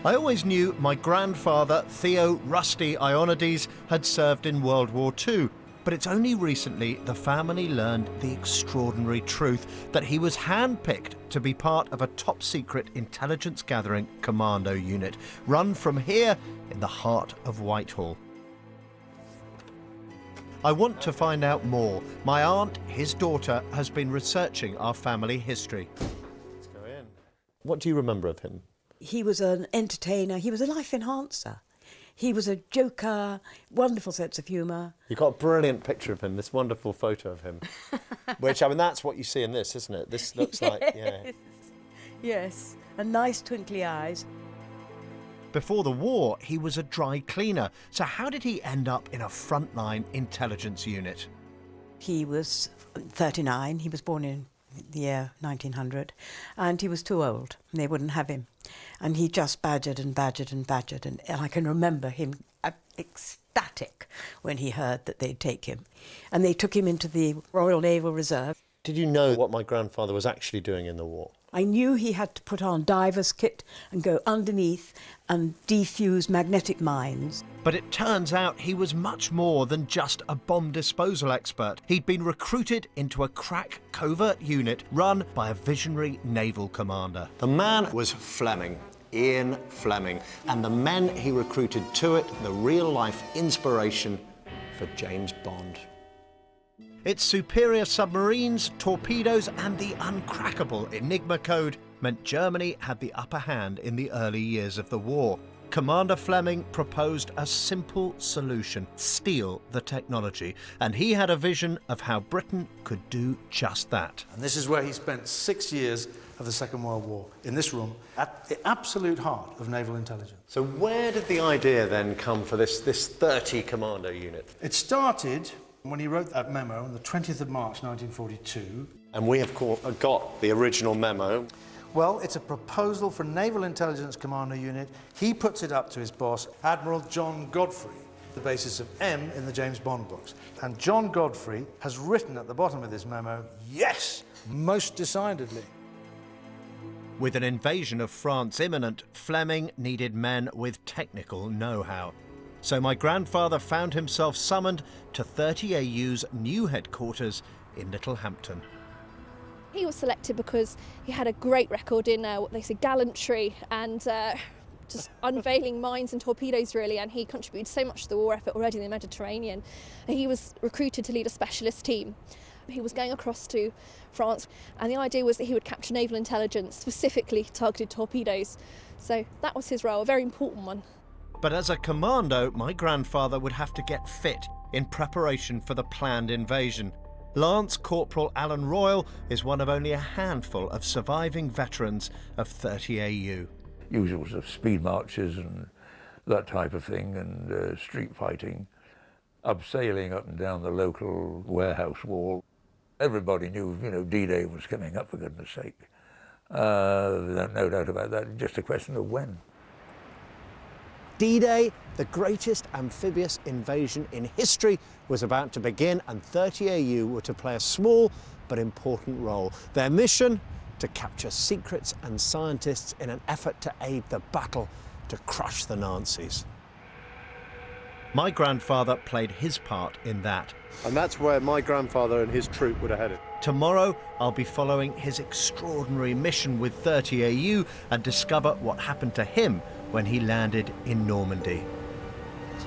I always knew my grandfather, Theo Rusty Ionides, had served in World War II, but it's only recently the family learned the extraordinary truth that he was handpicked to be part of a top-secret intelligence-gathering commando unit run from here in the heart of Whitehall. I want to find out more. My aunt, his daughter, has been researching our family history. Let's go in. What do you remember of him? He was an entertainer, he was a life enhancer. He was a joker, wonderful sense of humour. You've got a brilliant picture of him, this wonderful photo of him. Which, I mean, that's what you see in this, isn't it? This looks yes. like, yeah. Yes, and nice twinkly eyes. Before the war, he was a dry cleaner. So how did he end up in a frontline intelligence unit? He was 39, he was born in the year 1900, and he was too old, and they wouldn't have him. And he just badgered and badgered and badgered, and I can remember him ecstatic when he heard that they'd take him. And they took him into the Royal Naval Reserve. Did you know what my grandfather was actually doing in the war? I knew he had to put on diver's kit and go underneath and defuse magnetic mines. But it turns out he was much more than just a bomb disposal expert. He'd been recruited into a crack covert unit run by a visionary naval commander. The man was Fleming, Ian Fleming, and the men he recruited to it, the real-life inspiration for James Bond. Its superior submarines, torpedoes, and the uncrackable Enigma code meant Germany had the upper hand in the early years of the war. Commander Fleming proposed a simple solution: steal the technology. And he had a vision of how Britain could do just that. And this is where he spent 6 years of the Second World War, in this room, at the absolute heart of naval intelligence. So where did the idea then come for this 30 commando unit? It started when he wrote that memo on the 20th of March 1942. And we have got the original memo. Well, it's a proposal for Naval Intelligence Commando Unit. He puts it up to his boss, Admiral John Godfrey, the basis of M in the James Bond books. And John Godfrey has written at the bottom of this memo, yes, most decidedly. With an invasion of France imminent, Fleming needed men with technical know-how. So my grandfather found himself summoned to 30AU's new headquarters in Littlehampton. He was selected because he had a great record in what they say gallantry and just unveiling mines and torpedoes, really, and he contributed so much to the war effort already in the Mediterranean. He was recruited to lead a specialist team. He was going across to France, and the idea was that he would capture naval intelligence, specifically targeted torpedoes. So that was his role, a very important one. But as a commando, my grandfather would have to get fit in preparation for the planned invasion. Lance Corporal Alan Royal is one of only a handful of surviving veterans of 30AU. Usual sort of speed marches and that type of thing, and street fighting, abseiling up and down the local warehouse wall. Everybody knew, D-Day was coming up, for goodness sake. No doubt about that, just a question of when. D-Day, the greatest amphibious invasion in history, was about to begin, and 30AU were to play a small but important role. Their mission? To capture secrets and scientists in an effort to aid the battle to crush the Nazis. My grandfather played his part in that. And that's where my grandfather and his troop would have headed. Tomorrow, I'll be following his extraordinary mission with 30AU and discover what happened to him when he landed in Normandy.